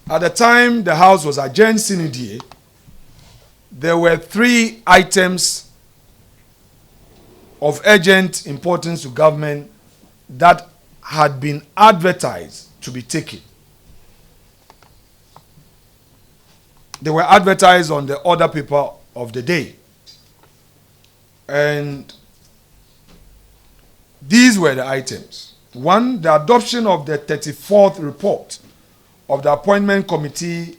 At the time the House was adjourned sine die, there were 3 items of urgent importance to government that had been advertised to be taken. They were advertised on the order paper of the day. And these were the items. 1, the adoption of the 34th report of the Appointment Committee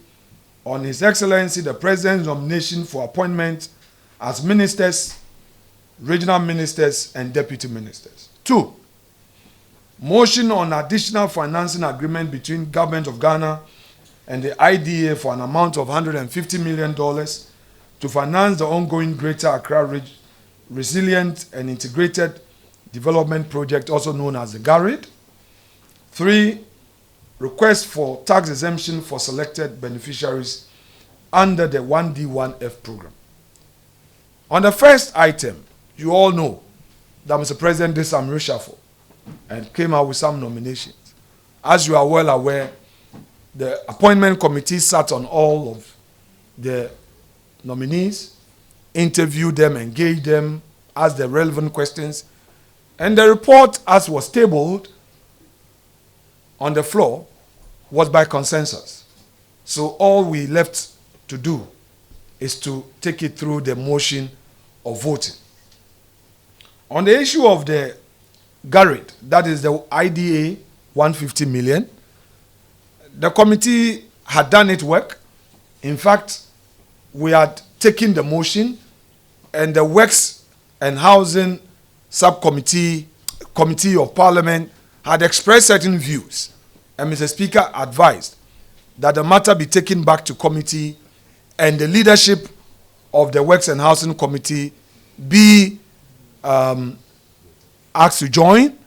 on His Excellency the President's nomination for appointment as ministers, regional ministers, and deputy ministers. 2, motion on additional financing agreement between Government of Ghana and the IDA for an amount of $150 million to finance the ongoing Greater Accra Resilient and Integrated Development Project, also known as the GHOne. 3, request for tax exemption for selected beneficiaries under the 1D1F program. On the first item, you all know that Mr. President did some reshuffle and came out with some nominations. As you are well aware, the appointment committee sat on all of the nominees, interviewed them, engaged them, asked the relevant questions, and the report, as was tabled on the floor, was by consensus. So all we left to do is to take it through the motion of voting. On the issue of the GHOne, that is the IDA 150 million, the committee had done its work. In fact, we had taken the motion, and the Works and Housing Subcommittee, Committee of Parliament, had expressed certain views, and Mr. Speaker advised that the matter be taken back to committee and the leadership of the Works and Housing Committee be asked to join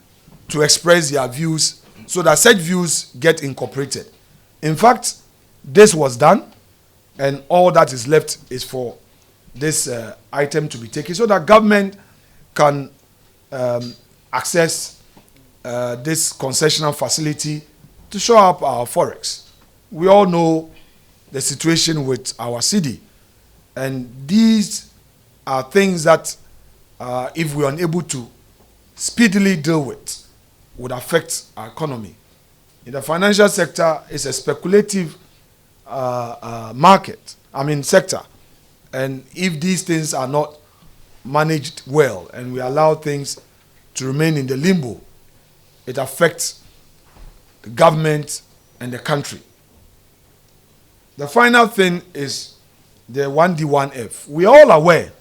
to express their views so that such views get incorporated. In fact, this was done, and all that is left is for this item to be taken so that government can access this concessional facility to show up our forex. We all know the situation with our city, and these are things that if we are unable to speedily deal with, would affect our economy. In the financial sector, it's a speculative sector. And if these things are not managed well and we allow things to remain in the limbo, it affects the government and the country. The final thing is the 1D1F. We are all aware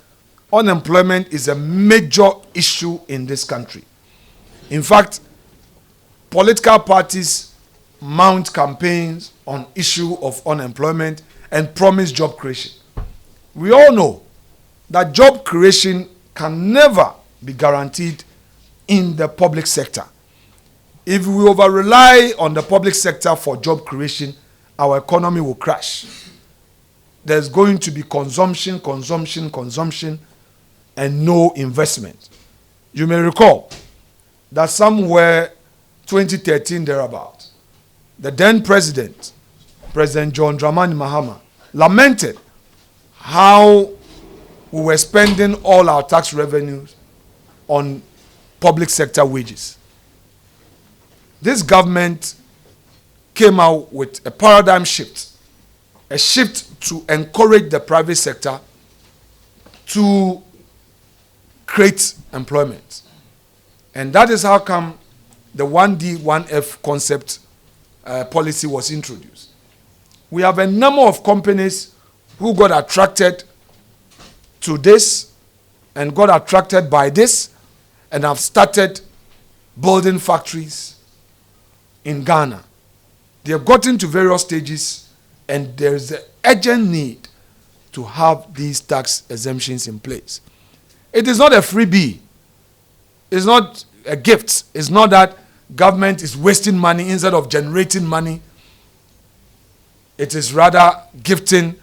unemployment is a major issue in this country. In fact, political parties mount campaigns on issue of unemployment and promise job creation. We all know that job creation can never be guaranteed in the public sector. If we over-rely on the public sector for job creation, our economy will crash. There's going to be consumption, and no investment. You may recall that somewhere 2013 thereabout, the then President John Dramani Mahama, lamented how we were spending all our tax revenues on public sector wages. This government came out with a paradigm shift, a shift to encourage the private sector to create employment. And that is how come the 1D1F concept policy was introduced. We have a number of companies who got attracted to this and got attracted by this and have started building factories in Ghana. They have gotten to various stages, and there is an urgent need to have these tax exemptions in place. It is not a freebie. It's not a gift. It's not that government is wasting money instead of generating money. It is rather gifting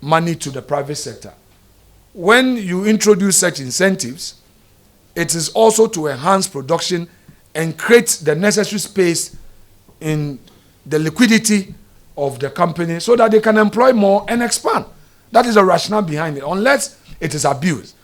money to the private sector. When you introduce such incentives, it is also to enhance production and create the necessary space in the liquidity of the company so that they can employ more and expand. That is the rationale behind it, unless it is abused.